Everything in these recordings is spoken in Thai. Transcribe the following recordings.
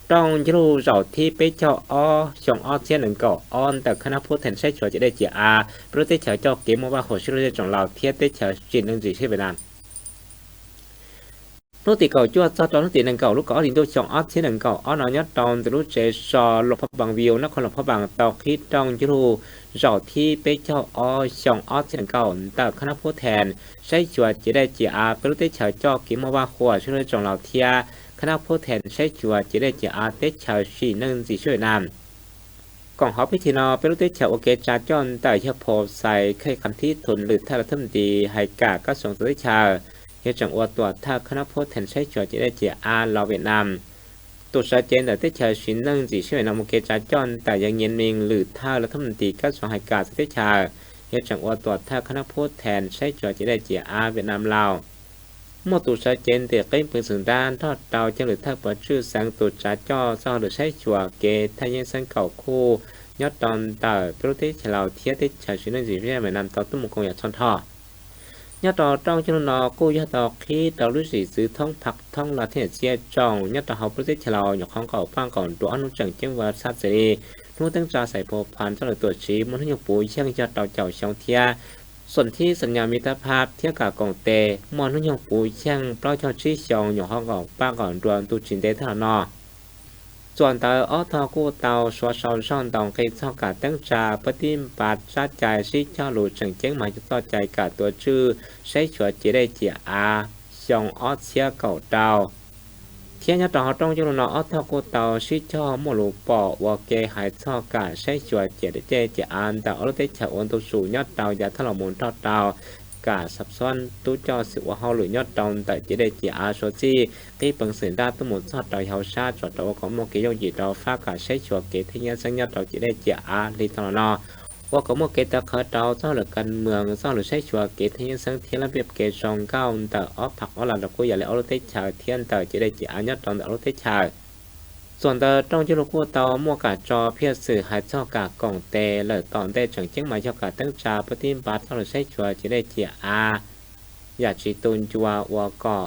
trong chú rau thì bé cho trong xe nâng cầuแต่คณะผู้แทนใช้ชัวจะได้เจียโปรเตชเจ้าเกมว่าหัวชื่อของเราเทียเตชจีนนึงจีใช่ไหมนั่นlúc thì cầu chua cho trong lúc thì nâng cầu lúc có thì tôi chọn ớt thế nâng cầu ớt nó nhất trong từ lúc chế so lục pháp bằng view nó không lục pháp bằng tàu khi trong chú rau thì bé cho chọn ớt thế nâng cầuแต่คณะผู้แทนใช้ชัวจะได้เจียโปรเตชเจ้าเกมว่าหัวชื่อของเราเทียคณะผู้แทนใช้ชัวจะได้เจียเตชจีนนึงจีช่วยนำก่อนหอพิธีนอเป็นรูปที่เฉาโอเคจาจอนแต่เฉพาะใส่เคยคำที่ทุนหรือถ้าเราทำดีให้กาก็ส่งตัวที่ชาเหตุจังอวตัวถ้าคณะพูดแทนใช้จอจะได้เจียเราเวียดนามตัวชัดเจนแต่ที่เฉาชิ้นนั่งจีช่วยนำโอเคจาจอนแต่ยังเย็นมิงหรือถ้าเราทำดีก็ส่งให้กาตัวที่ชาเหตุจังอวตัวถ้าคณะพูดแทนใช้จอจะได้เจียเวียดนามเราเมื่อตัวชัดเจนแต่ก็ยังเป็นสื่อด้านทอดเตาจังหรือถ้าเปิดชื่อสังตัวจาจอซ่อหรือใช้ชัวเกถ้ายังสังเก่าคู่ยอดตอนต่อโปรตีนเราเทียบที่ชาชิ้นสีเรียเหมือนนำต่อตุ้มคงอยากชนท่อยอดต่อtrong chân nó côยอดต่อkhiต่อรู้สึกซื้อท่องผักท่องละเทียเจียจองยอดต่อเขาโปรตีนเราหยกของเก่าฟังก่อนตัวอนุจังเจ้าว่าสัตว์เสรีนู้ตั้งใจใส่โพพันเจ้าหรือตัวชี้มันให้ปุ๋ยเชื่องยอดต่อเจ้าช่องเทียส่วนที่สัญญามิตรภาพเทียกับกองเตมอนให้ปุ๋ยเชื่องเปล่าเจ้าชี้ช่องหยกของเก่าฟังก่อนรวมตัวจินเตท่านอส่วนต่อทอกู้เตาสวดช่องตองเคยชอบการตั้งจาปฏิบัติสัจใจซิเจ้าหลุดจังเจ้งหมายจะต่อใจกับตัวชื่อใช้ชัวจะได้เจียช่องเชียเก่าเตาเทียนต่อต้องจุลนทอกู้เตาซิเจ้าโมลูปอวเกหายชอบการใช้ชัวจะได้เจียแต่เอาได้ฉะวันตัวสูงยอดเตาอย่าถล่มมูลทอดเตากาสับซ้อนตู้จอสิว่าเฮาหรือยอดตองแต่จะได้เจียโซจีที่ปังเสียงได้ทั้งหมดทอดดอยเฮาชาจอดตัวของโมกิโยจิดอฟ้ากาใช้ชัวเกที่ยันสัญญาเราจะได้เจียลีทอนอว่าของโมเกตะเขาเตาเจ้าหรือการเมืองเจ้าหรือใช้ชัวเกที่ยันสังเทียนระเบียบเกจองเก้าแต่ผักหลังกูอย่าเลยเอารถเทชาเทียนแต่จะได้เจียยอดตองแต่เอารถเทชาส่วนต้องจะรู้ว่าเตาโมกาจอเพียสื่อหายเจ้ากากล่องเตหรือตอนได้จังเจ้งหมายเจ้ากาตั้งจาปฏิบัติเจ้าหรือใช้ชัวจะได้เจียอยากจีตุนจัวว่าก่อ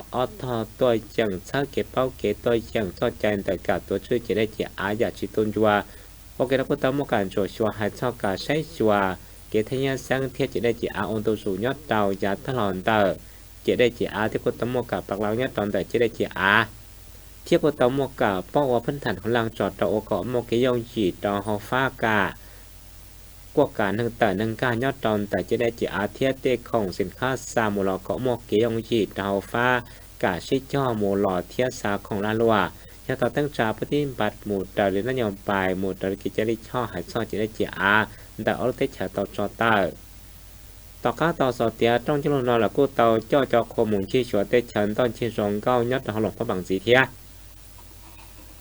ทอตัวจังเช่าเก็บเป้าเก็บตัวจังซอดใจแต่กับตัวชื่อจะได้เจียอยากจีตุนจัวโอเคแล้วก็ต้องโมกาจอชัวหายเจ้ากาใช้ชัวเกทัญญาสังเทียจะได้เจียองตัวสูงยอดเตายาทลอนเตอจะได้เจียที่ก็ต้องโมกาปักเราเนี่ยตอนแต่จะได้เจียเทียบกับตัวโมกาป้องว่าพื้นฐานของลังจอดตัวโอกาโมกิยองจีต่อฮอฟ้ากากว่าการนึงแต่นึงการยอดตอนแต่จะได้จีเทียเตของสินค้าซาโมลอของโมกิยองจีต่อฮอฟ้ากาชิจ่อโมลอเทียซาของลาลัวยาต่อตั้งจาปฏิบัติหมู่แต่เรื่องนโยบายหมู่แต่กิจริช่อหายซ่อจะได้จีแต่เอาเตชะต่อจอตาต่อข้าต่อสอเตียต้องจุลนอหลักกู้เตาจ่อโคมุงชี้ชัวเตชันตอนชี้สองเก้ายอดหลงพระบังสีเทีย